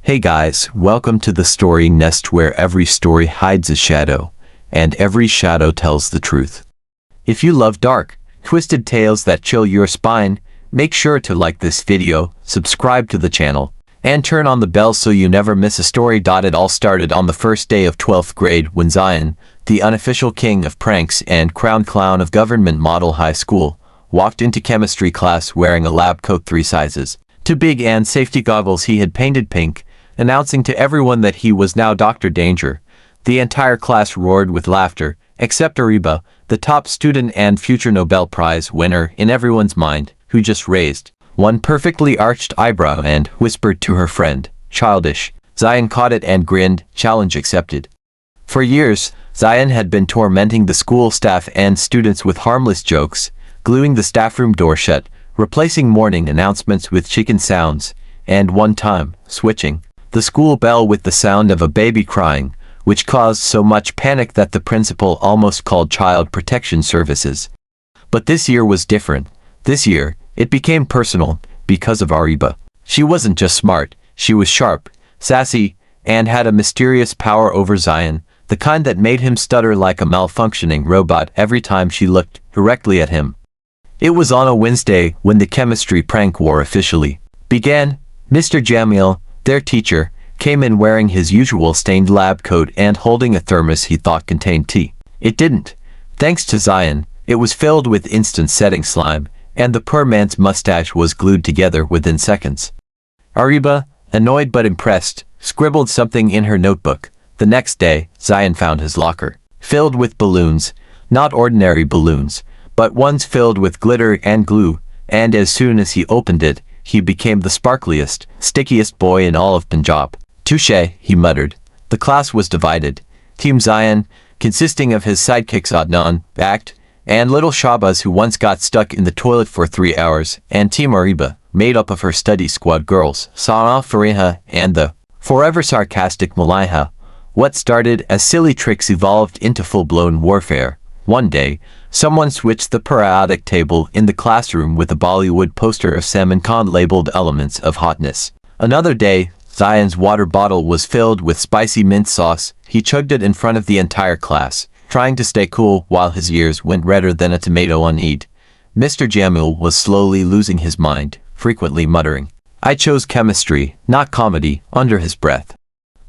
Hey guys, welcome to the story nest where every story hides a shadow, and every shadow tells the truth. If you love dark, twisted tales that chill your spine, make sure to like this video, subscribe to the channel, and turn on the bell so you never miss a story. It all started on the first day of 12th grade when Zayan, the unofficial king of pranks and crown clown of Government Model High School, walked into chemistry class wearing a lab coat 3 sizes too big and safety goggles he had painted pink, announcing to everyone that he was now Dr. Danger. The entire class roared with laughter, except Areeba, the top student and future Nobel Prize winner in everyone's mind, who just raised one perfectly arched eyebrow and whispered to her friend, "Childish." Zayan caught it and grinned, challenge accepted. For years, Zayan had been tormenting the school staff and students with harmless jokes, gluing the staff room door shut, replacing morning announcements with chicken sounds, and one time, switching the school bell with the sound of a baby crying, which caused so much panic that the principal almost called Child Protection Services. But this year was different. This year, it became personal, because of Areeba. She wasn't just smart, she was sharp, sassy, and had a mysterious power over Zayan, the kind that made him stutter like a malfunctioning robot every time she looked directly at him. It was on a Wednesday when the chemistry prank war officially began. Mr. Jamil, their teacher, came in wearing his usual stained lab coat and holding a thermos he thought contained tea. It didn't. Thanks to Zayan, it was filled with instant setting slime, and the poor man's mustache was glued together within seconds. Areeba, annoyed but impressed, scribbled something in her notebook. The next day, Zayan found his locker filled with balloons, not ordinary balloons, but ones filled with glitter and glue, and as soon as he opened it, he became the sparkliest, stickiest boy in all of Punjab. "Touche," he muttered. The class was divided. Team Zayan, consisting of his sidekicks Adnan, Act, and little Shabaz who once got stuck in the toilet for 3 hours, and Team Areeba, made up of her study squad girls, Sana, Fariha, and the forever sarcastic Malaiha. What started as silly tricks evolved into full-blown warfare. One day, someone switched the periodic table in the classroom with a Bollywood poster of Salman Khan labeled Elements of Hotness. Another day, Zayan's water bottle was filled with spicy mint sauce. He chugged it in front of the entire class, trying to stay cool while his ears went redder than a tomato on Eid. Mr. Jamil was slowly losing his mind, frequently muttering, "I chose chemistry, not comedy," under his breath.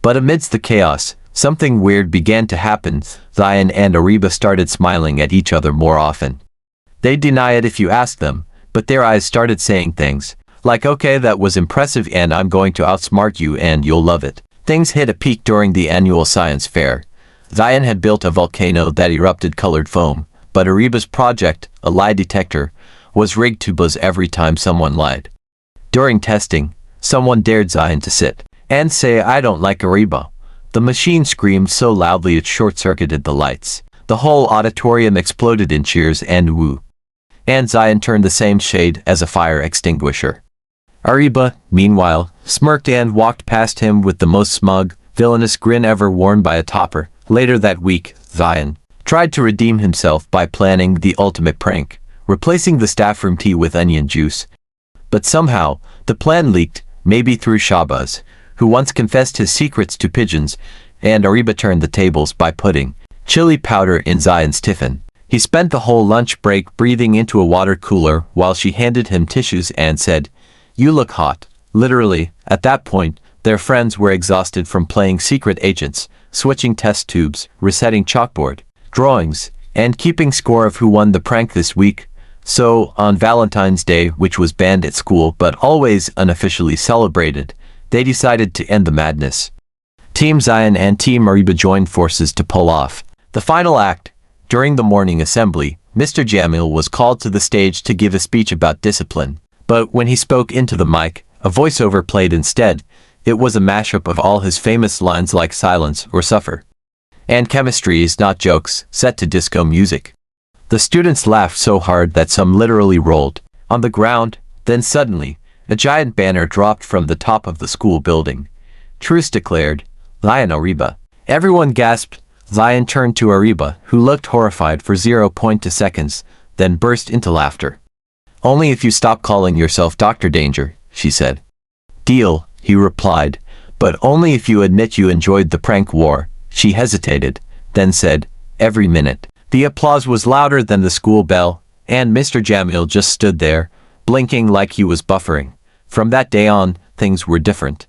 But amidst the chaos, something weird began to happen. Zayan and Areeba started smiling at each other more often. They'd deny it if you asked them, but their eyes started saying things like, "Okay, that was impressive and I'm going to outsmart you and you'll love it." Things hit a peak during the annual science fair. Zayan had built a volcano that erupted colored foam, but Areeba's project, a lie detector, was rigged to buzz every time someone lied. During testing, someone dared Zayan to sit and say, "I don't like Areeba." The machine screamed so loudly it short-circuited the lights. The whole auditorium exploded in cheers and woo. And Zayan turned the same shade as a fire extinguisher. Areeba, meanwhile, smirked and walked past him with the most smug, villainous grin ever worn by a topper. Later that week, Zayan tried to redeem himself by planning the ultimate prank, replacing the staff room tea with onion juice. But somehow, the plan leaked, maybe through Shabaz, who once confessed his secrets to pigeons, and Areeba turned the tables by putting chili powder in Zayan's tiffin. He spent the whole lunch break breathing into a water cooler while she handed him tissues and said, "You look hot." Literally, at that point, their friends were exhausted from playing secret agents, switching test tubes, resetting chalkboard drawings, and keeping score of who won the prank this week. So, on Valentine's Day, which was banned at school but always unofficially celebrated, they decided to end the madness. Team Zayan and Team Areeba joined forces to pull off the final act. During the morning assembly, Mr. Jamil was called to the stage to give a speech about discipline. But when he spoke into the mic, a voiceover played instead. It was a mashup of all his famous lines like "silence" or "suffer" and "chemistry is not jokes," set to disco music. The students laughed so hard that some literally rolled on the ground. Then suddenly, a giant banner dropped from the top of the school building. "Truce declared. Zayan Areeba." Everyone gasped. Zayan turned to Areeba, who looked horrified for 0.2 seconds, then burst into laughter. "Only if you stop calling yourself Dr. Danger," she said. "Deal," he replied, But only if you admit you enjoyed the prank war. She hesitated, then said, every minute. The applause was louder than the school bell, and Mr. Jamil just stood there, blinking like he was buffering. From that day on, things were different.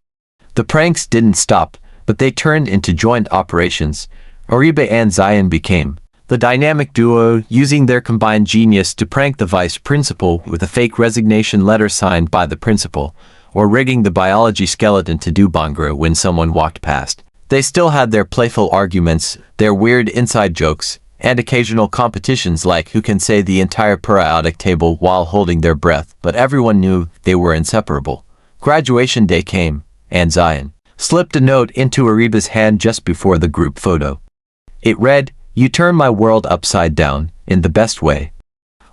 The pranks didn't stop, but they turned into joint operations. Areeba and Zayan became the dynamic duo, using their combined genius to prank the vice principal with a fake resignation letter signed by the principal, or rigging the biology skeleton to do bhangra when someone walked past. They still had their playful arguments, their weird inside jokes, and occasional competitions like who can say the entire periodic table while holding their breath, but everyone knew they were inseparable. Graduation day came, and Zayan slipped a note into Areeba's hand just before the group photo. It read, "You turn my world upside down, in the best way.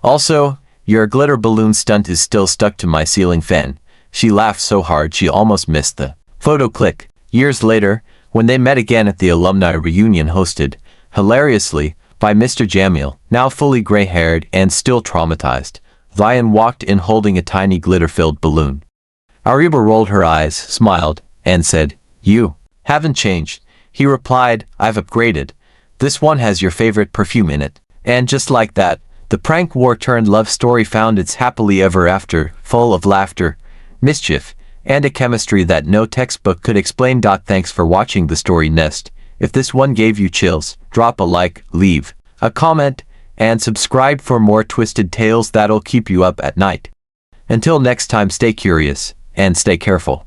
Also, your glitter balloon stunt is still stuck to my ceiling fan." She laughed so hard she almost missed the photo click. Years later, when they met again at the alumni reunion hosted, hilariously, by Mr. Jamil, now fully gray-haired and still traumatized, Zayan walked in holding a tiny glitter-filled balloon. Areeba rolled her eyes, smiled, and said, "You haven't changed." He replied, "I've upgraded. This one has your favorite perfume in it." And just like that, the prank war-turned love story found its happily ever after, full of laughter, mischief, and a chemistry that no textbook could explain. Thanks for watching the story Nest. If this one gave you chills, drop a like, leave a comment, and subscribe for more twisted tales that'll keep you up at night. Until next time, stay curious, and stay careful.